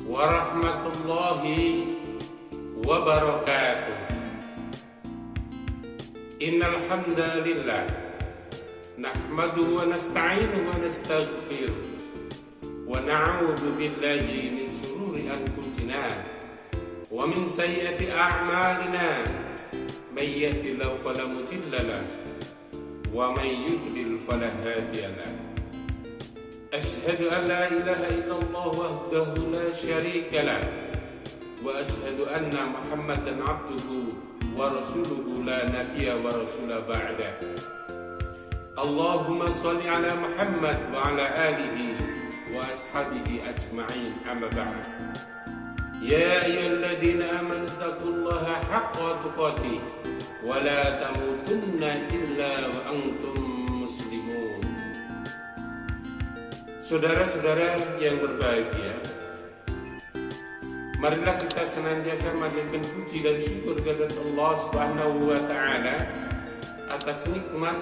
warahmatullahi wabarakatuh. Innal hamdalillah nahmaduhu wa nasta'inuhu wa nastaghfiruh wa na'udzu billahi min shururi anfusina wa min sayyiati a'malina may yahdihillahu fala mudilla lahu wa may yudlil fala hadiya lahu. Ashhadu an la ilaha illallah wahdahu la syarika lahu wa ashhadu anna Muhammadan abduhu wa rasuluhu la nabiyya wa rasula ba'da. Allahumma shalli ala Muhammad wa ala alihi wa ashabihi ajma'in, amma ba'd. Ya ayyuhalladzina amanu taqullaha haqqa tuqatih wa la tamutunna illa wa antum muslimun. Saudara-saudara yang berbahagia, marilah kita senantiasa memanjatkan puji dan syukur kepada Allah Subhanahu wa taala atas nikmat,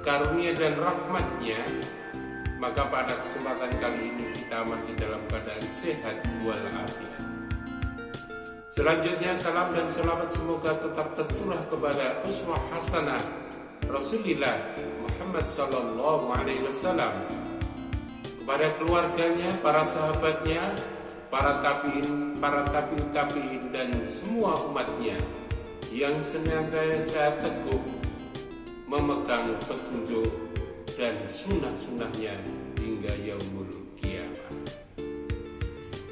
karunia dan rahmatnya. Maka pada kesempatan kali ini kita masih dalam keadaan sehat walafiat. Selanjutnya salam dan selawat semoga tetap tercurah kepada uswah hasanah Rasulullah Muhammad sallallahu alaihi wasallam, kepada keluarganya, para sahabatnya, para tabi'in dan semua umatnya yang senantiasa teguh memegang petunjuk dan sunnah-sunnahnya hingga yaumul kiamah.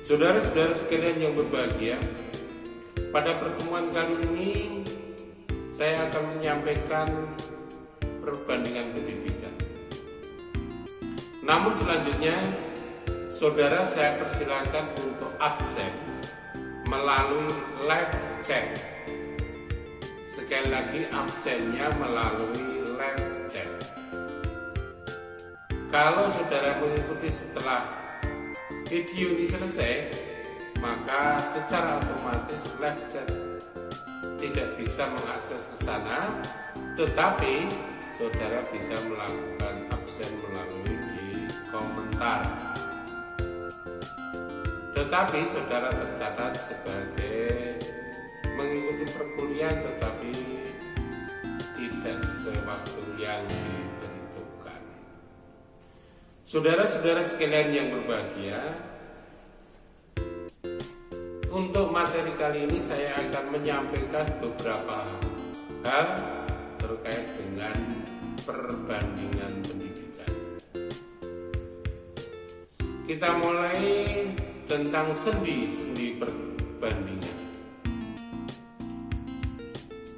Saudara-saudara sekalian yang berbahagia, pada pertemuan kali ini saya akan menyampaikan perbandingan pendidikan. Namun selanjutnya saudara saya persilakan untuk absen melalui live chat. Sekali lagi absennya melalui live chat. Kalau saudara mengikuti setelah video ini selesai, maka secara otomatis live chat tidak bisa mengakses ke sana, tetapi saudara bisa melakukan absen melalui di komentar. Tetapi saudara tercatat sebagai mengikuti perkuliahan tetapi tidak sesuai waktu yang ditentukan. Saudara-saudara sekalian yang berbahagia, untuk materi kali ini saya akan menyampaikan beberapa hal terkait dengan perbandingan pendidikan. Kita mulai tentang sendi perbandingan.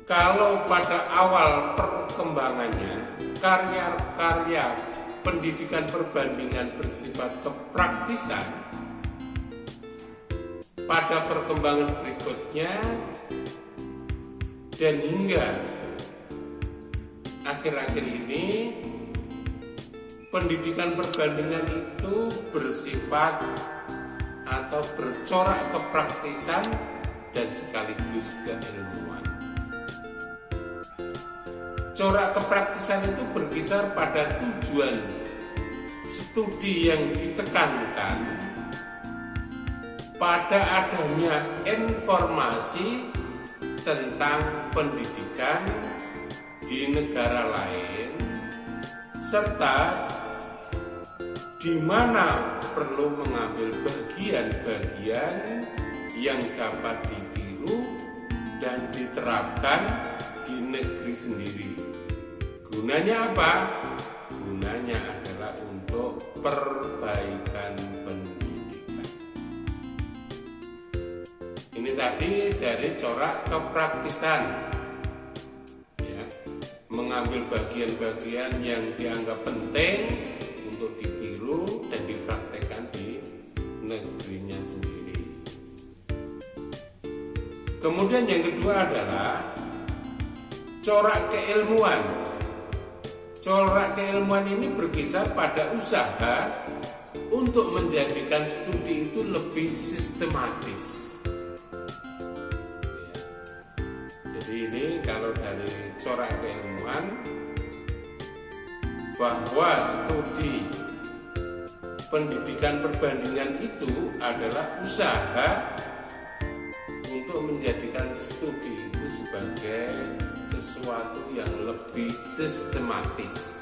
Kalau pada awal perkembangannya karya-karya pendidikan perbandingan bersifat kepraktisan, pada perkembangan berikutnya dan hingga akhir-akhir ini pendidikan perbandingan itu bersifat atau bercorak kepraktisan dan sekaligus keilmuan. Corak kepraktisan itu berkisar pada tujuan studi yang ditekankan pada adanya informasi tentang pendidikan di negara lain, serta di mana perlu mengambil bagian-bagian yang dapat ditiru dan diterapkan di negeri sendiri. Gunanya apa? Gunanya adalah untuk perbaikan pendidikan. Ini tadi dari corak kepraktisan, ya, mengambil bagian-bagian yang dianggap penting untuk ditiru dan dipraktekkan di negerinya sendiri. Kemudian yang kedua adalah corak keilmuan. Corak keilmuan ini berkisar pada usaha untuk menjadikan studi itu lebih sistematis. Jadi ini kalau dari corak keilmuan, bahwa studi pendidikan perbandingan itu adalah usaha untuk menjadikan studi itu sebagai sesuatu yang lebih sistematis.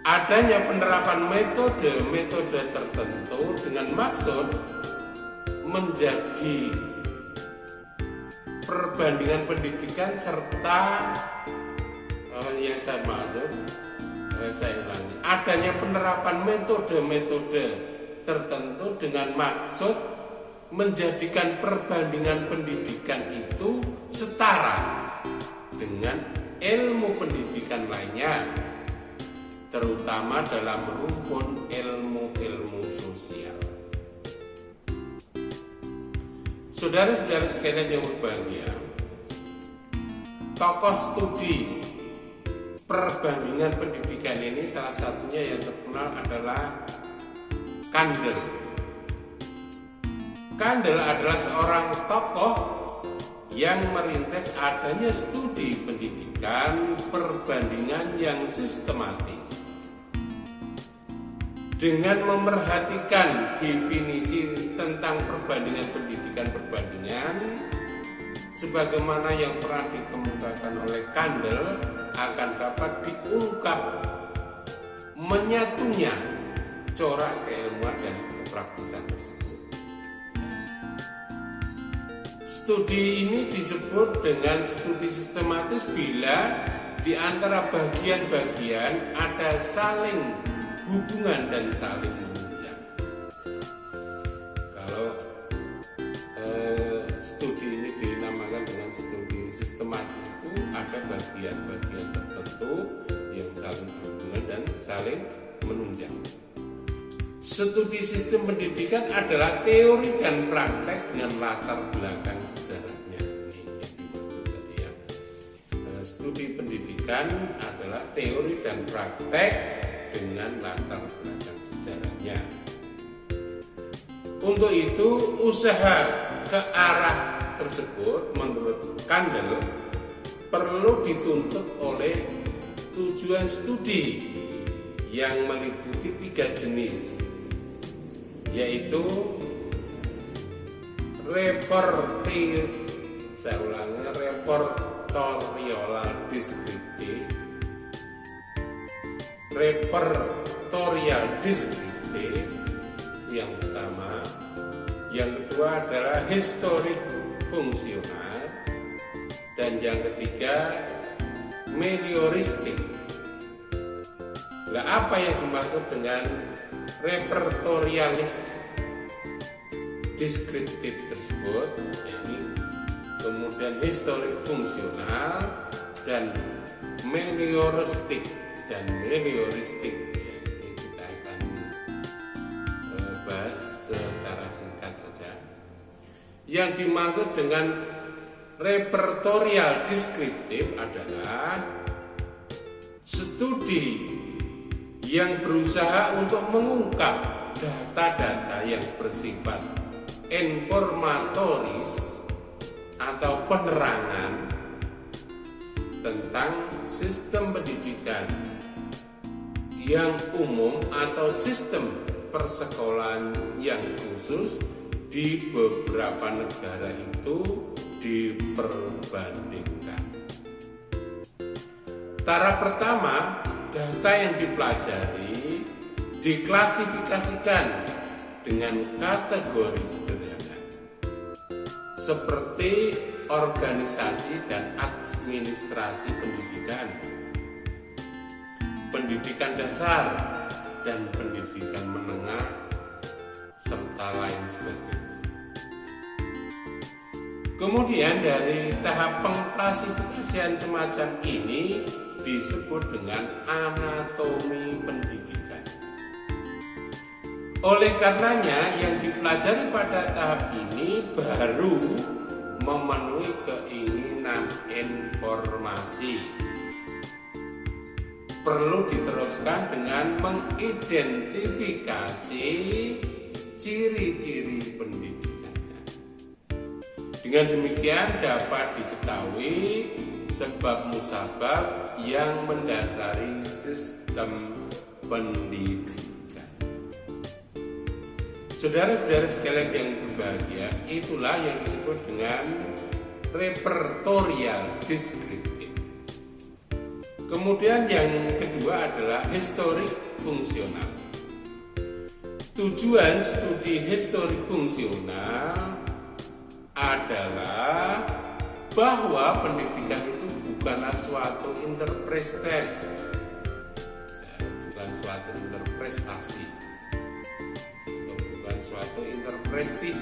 Adanya penerapan metode-metode tertentu dengan maksud menjadi perbandingan pendidikan serta yang saya maksud, saya ulangi, adanya penerapan metode-metode tertentu dengan maksud menjadikan perbandingan pendidikan itu setara dengan ilmu pendidikan lainnya, terutama dalam rumpun ilmu-ilmu sosial. Saudara-saudara sekalian yang berbahagia, tokoh studi perbandingan pendidikan ini salah satunya yang terkenal adalah Kandel. Kandel adalah seorang tokoh yang merintis adanya studi pendidikan perbandingan yang sistematis. Dengan memerhatikan definisi tentang perbandingan pendidikan sebagaimana yang pernah dikemukakan oleh Kandel, akan dapat diungkap menyatunya corak keilmuan dan kepraktisan tersebut. Studi ini disebut dengan studi sistematis bila di antara bagian-bagian ada saling hubungan dan saling menunjang. Kalau studi ini dinamakan dengan studi sistematis, itu ada bagian-bagian tertentu yang saling berhubungan dan saling menunjang. Studi sistem pendidikan adalah teori dan praktek dengan latar belakang sejarahnya. Ini yang dimaksud tadi ya. Studi pendidikan adalah teori dan praktek dengan latar belakang sejarahnya. Untuk itu, usaha ke arah tersebut menurut Kandel perlu dituntut oleh tujuan studi yang meliputi 3 jenis, yaitu repertorial deskriptif, yang pertama. Yang kedua adalah historik fungsional, dan yang ketiga melioristik. Nah, apa yang dimaksud dengan repertorialis deskriptif tersebut? Ini kemudian historik fungsional dan melioristik ya, ini kita akan bahas secara singkat saja. Yang dimaksud dengan repertorial deskriptif adalah studi yang berusaha untuk mengungkap data-data yang bersifat informatoris atau penerangan tentang sistem pendidikan yang umum atau sistem persekolahan yang khusus di beberapa negara itu diperbandingkan. Tahap pertama, data yang dipelajari diklasifikasikan dengan kategori sederhana seperti organisasi dan administrasi pendidikan, pendidikan dasar dan pendidikan menengah, serta lain sebagainya. Kemudian dari tahap pengklasifikasian semacam ini disebut dengan anatomi pendidikan. Oleh karenanya yang dipelajari pada tahap ini baru memenuhi keinginan informasi. Perlu diteruskan dengan mengidentifikasi ciri-ciri pendidikannya. Dengan demikian dapat diketahui sebab musabab yang mendasari sistem pendidikan. Saudara-saudara sekalian yang berbahagia, itulah yang disebut dengan repertorial deskriptif. Kemudian yang kedua adalah historik fungsional. Tujuan studi historik fungsional adalah bahwa pendidikan itu bukanlah suatu interpretasi, bukan suatu interpretasi, atau bukan suatu interpretis.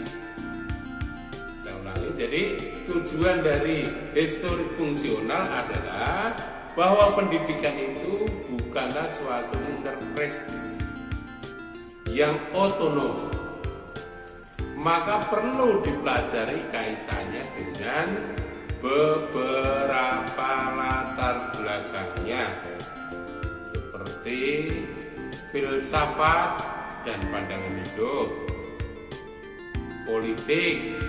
Saya ulangi, jadi tujuan dari historik fungsional adalah bahwa pendidikan itu bukanlah suatu interpretis yang otonom, maka perlu dipelajari kaitannya dengan beberapa latar belakangnya seperti filsafat dan pandangan hidup, politik,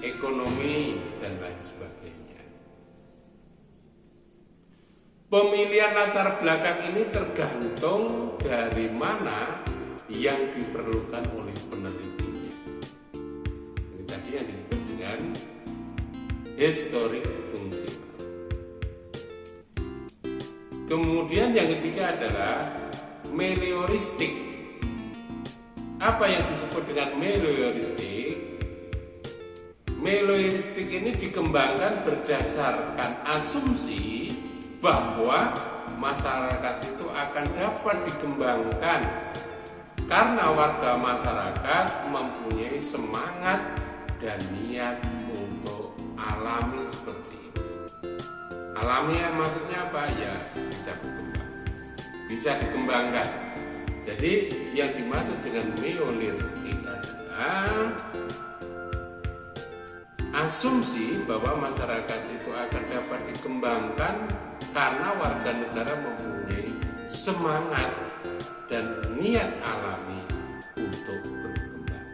ekonomi, dan lain sebagainya. Pemilihan latar belakang ini tergantung dari mana yang diperlukan oleh penelitinya. Ini tadi yang disebut dengan historik fungsional. Kemudian yang ketiga adalah melioristik. Apa yang disebut dengan melioristik? Melioristik ini dikembangkan berdasarkan asumsi bahwa masyarakat itu akan dapat dikembangkan karena warga masyarakat mempunyai semangat dan niat untuk alami seperti itu. Alami maksudnya apa? Ya bisa berkembang, bisa dikembangkan. Jadi yang dimaksud dengan melioristik adalah asumsi bahwa masyarakat itu akan dapat dikembangkan karena warga negara mempunyai semangat dan niat alami untuk berkembang.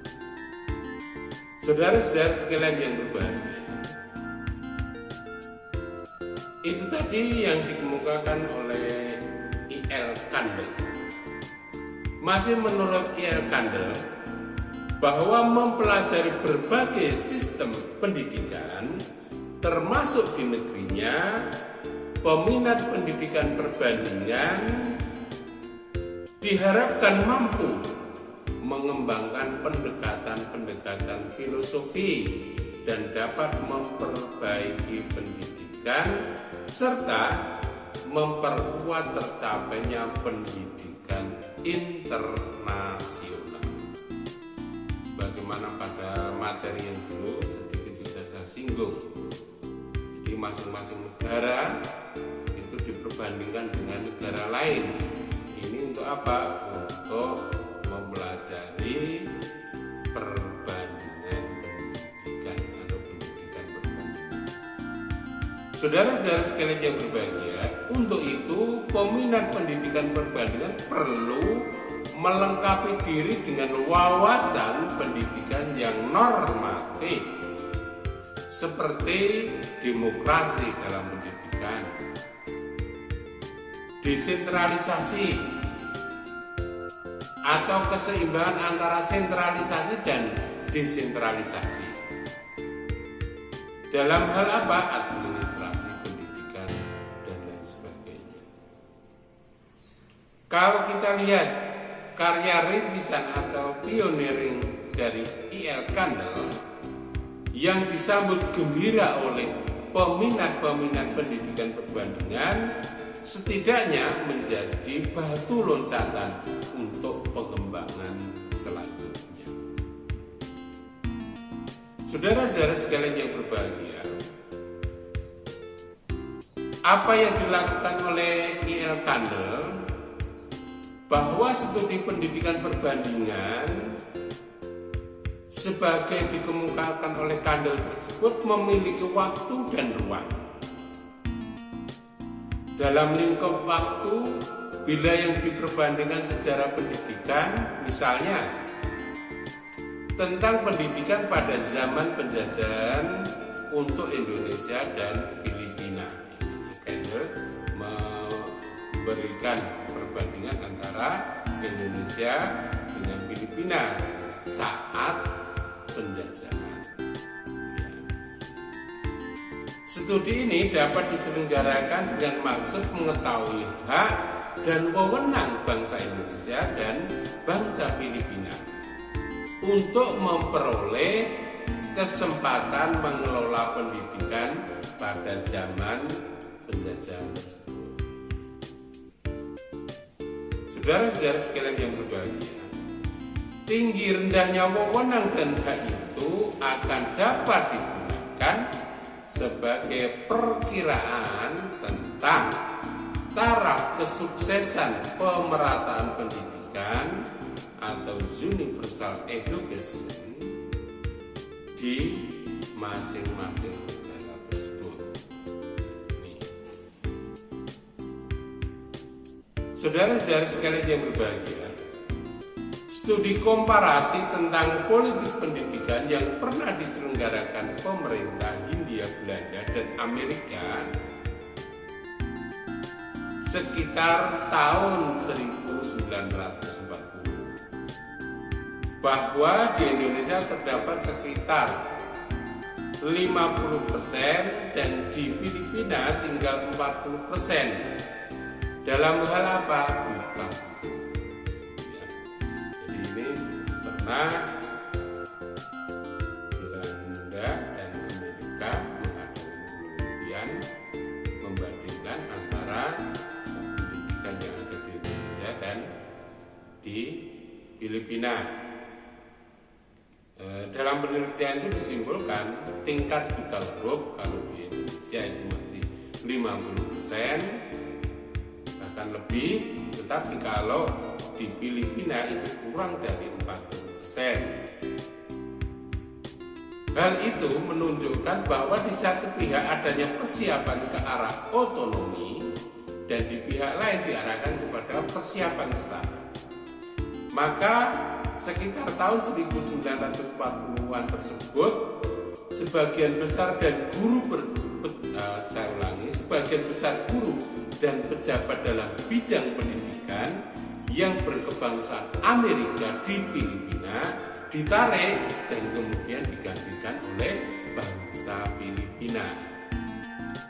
Saudara-saudara sekalian yang berbahagia, itu tadi yang dikemukakan oleh I.L. Kandel. Masih menurut I.L. Kandel, bahwa mempelajari berbagai sistem pendidikan, termasuk di negerinya, peminat pendidikan perbandingan diharapkan mampu mengembangkan pendekatan-pendekatan filosofi dan dapat memperbaiki pendidikan serta memperkuat tercapainya pendidikan internasional. Bagaimana pada materi yang dulu sedikit sudah saya singgung. Jadi masing-masing negara itu diperbandingkan dengan negara lain. Ini untuk apa? Untuk mempelajari perbandingan pendidikan atau pendidikan perbandingan. Saudara-saudara sekalian yang berbahagia, untuk itu peminat pendidikan perbandingan perlu melengkapi diri dengan wawasan pendidikan yang normatif seperti demokrasi dalam pendidikan, desentralisasi atau keseimbangan antara sentralisasi dan desentralisasi. Dalam hal apa? Administrasi pendidikan dan lain sebagainya. Kalau kita lihat karya rintisan atau pioneering dari I.L. Kandel yang disambut gembira oleh peminat-peminat pendidikan perbandingan, setidaknya menjadi batu loncatan untuk pengembangan selanjutnya. Saudara-saudara sekalian yang berbahagia, apa yang dilakukan oleh I.L. Kandel bahwa studi pendidikan perbandingan sebagai dikemukakan oleh Kandel tersebut memiliki waktu dan ruang. Dalam lingkup waktu, bila yang diperbandingkan sejarah pendidikan, misalnya tentang pendidikan pada zaman penjajahan untuk Indonesia dan Filipina. Kandel memberikan perbandingan perbandingan antara Indonesia dengan Filipina saat penjajahan. Studi ini dapat diselenggarakan dengan maksud mengetahui hak dan wewenang bangsa Indonesia dan bangsa Filipina untuk memperoleh kesempatan mengelola pendidikan pada zaman penjajahan tersebut. Saudara-saudara sekalian yang berbahagia, tinggi rendahnya wewenang dan hak itu akan dapat digunakan sebagai perkiraan tentang taraf kesuksesan pemerataan pendidikan atau universal education di masing-masing negara tersebut. Saudara-saudara sekalian yang berbahagia, studi komparasi tentang politik pendidikan yang pernah diselenggarakan pemerintah Hindia Belanda dan Amerika sekitar tahun 1940 bahwa di Indonesia terdapat sekitar 50% dan di Filipina tinggal 40%. Dalam hal apa? Buta. Jadi ini pernah Belanda dan Amerika mengadakan penelitian membandingkan antara pendidikan yang ada di Indonesia dan di Filipina. Dalam penelitian itu disimpulkan tingkat buta huruf kalau di Indonesia itu masih 50%, bahkan lebih, tetapi kalau di Filipina itu kurang dari 40%. Hal itu menunjukkan bahwa di satu pihak adanya persiapan ke arah otonomi dan di pihak lain diarahkan kepada persiapan ke sana. Maka sekitar tahun 1940-an tersebut, sebagian besar guru dan pejabat dalam bidang pendidikan yang berkebangsaan Amerika di Filipina ditarik dan kemudian digantikan oleh bangsa Filipina.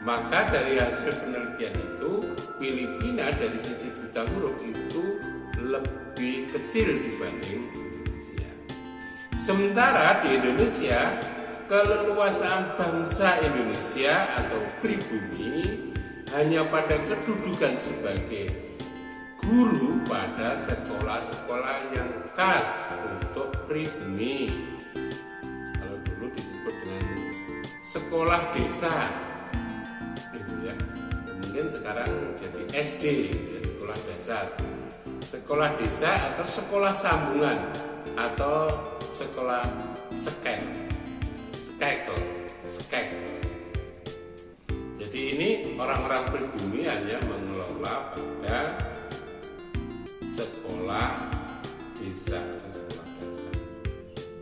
Maka dari hasil penelitian itu, Filipina dari sisi buta huruf itu lebih kecil dibanding Indonesia. Sementara di Indonesia, keleluasaan bangsa Indonesia atau pribumi hanya pada kedudukan sebagai guru pada sekolah-sekolah yang khas untuk pribumi. Kalau dulu disebut dengan sekolah desa, gitu ya. Mungkin sekarang jadi SD, ya, sekolah dasar. Sekolah desa atau sekolah sambungan atau sekolah skekel. Jadi ini orang-orang pribumi hanya mengelola pada sekolah desa atau sekolah dasar.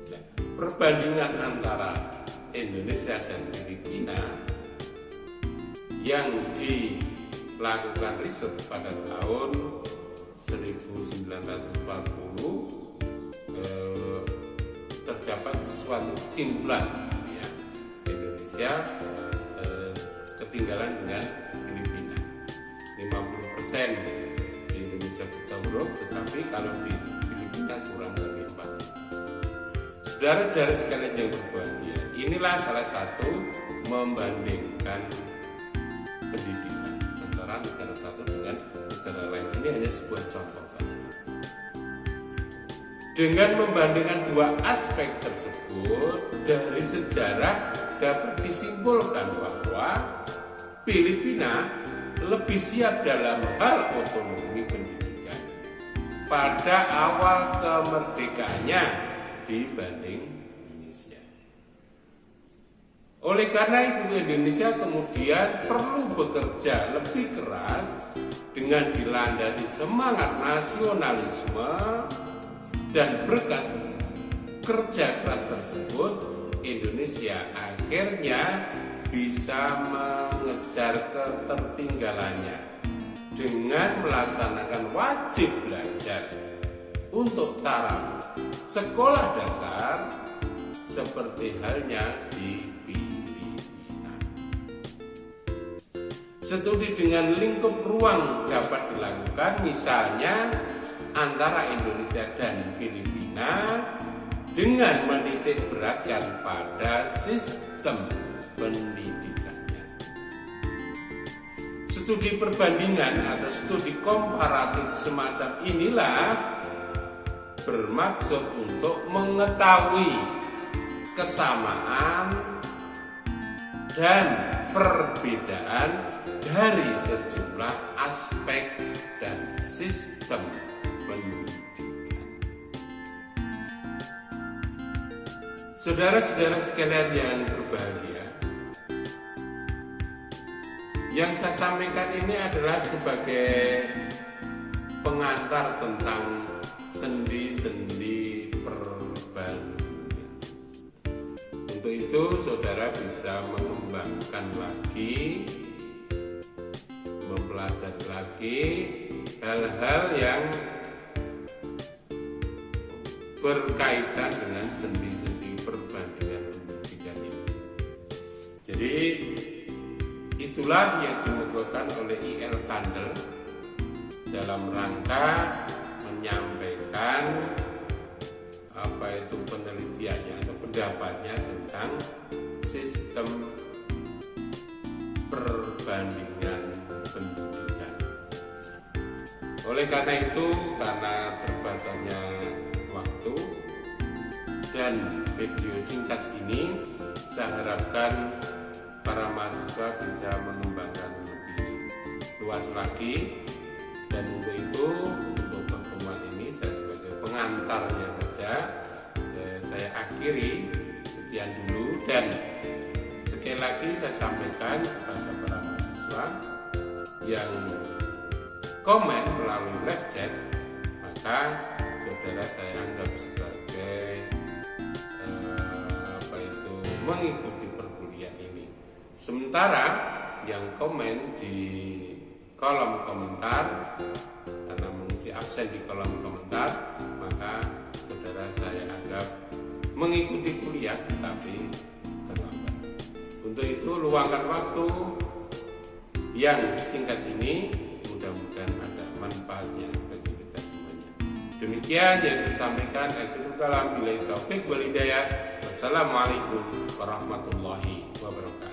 Nah, perbandingan antara Indonesia dan Filipina yang dilakukan riset pada tahun 1940 terdapat suatu kesimpulan, ya, Indonesia ketinggalan dengan Filipina. 50% di Indonesia buta huruf, tetapi kalau di Filipina kurang dari 40%. Saudara-saudara sekalian yang berbahagia, inilah salah satu membandingkan pendidikan antara negara satu dengan negara lain. Ini hanya sebuah contoh saja. Dengan membandingkan dua aspek tersebut, dari sejarah dapat disimpulkan bahwa Filipina lebih siap dalam hal otonomi pendidikan pada awal kemerdekaannya dibanding Indonesia. Oleh karena itu, Indonesia kemudian perlu bekerja lebih keras dengan dilandasi semangat nasionalisme, dan berkat kerja keras tersebut, Indonesia akhirnya bisa mengejar ketertinggalannya dengan melaksanakan wajib belajar untuk taraf sekolah dasar seperti halnya di Filipina. Studi dengan lingkup ruang dapat dilakukan misalnya antara Indonesia dan Filipina dengan menitik beratkan pada sistem pendidikannya. Studi perbandingan atau studi komparatif semacam inilah bermaksud untuk mengetahui kesamaan dan perbedaan dari sejumlah aspek dan sistem pendidikan. Saudara-saudara sekalian yang berbahagia, yang saya sampaikan ini adalah sebagai pengantar tentang sendi-sendi perbandingan. Untuk itu saudara bisa mengembangkan lagi, mempelajari lagi hal-hal yang berkaitan dengan sendi-sendi perbandingan pendidikan ini. Jadi itulah yang dilakukan oleh I.L. Kandel dalam rangka menyampaikan penelitiannya atau pendapatnya tentang sistem perbandingan pendidikan. Oleh karena itu, karena terbatasnya waktu dan video singkat ini, saya harapkan para mahasiswa bisa mengembangkan lebih luas lagi. Dan untuk itu, untuk pertemuan ini saya sebagai pengantarnya saja, saya akhiri sekian dulu. Dan sekali lagi saya sampaikan kepada para mahasiswa yang komen melalui live chat, maka saudara saya anggap sebagai mengikuti perkuliahan ini. Sementara yang komen di kolom komentar, karena mengisi absen di kolom komentar, maka saudara saya anggap mengikuti kuliah tetapi terlambat. Untuk itu luangkan waktu yang singkat ini, mudah-mudahan ada manfaatnya bagi kita semuanya. Demikian yang saya sampaikan. Akhirul kalam, billahi taufik wal hidayah. Wassalamualaikum warahmatullahi wabarakatuh.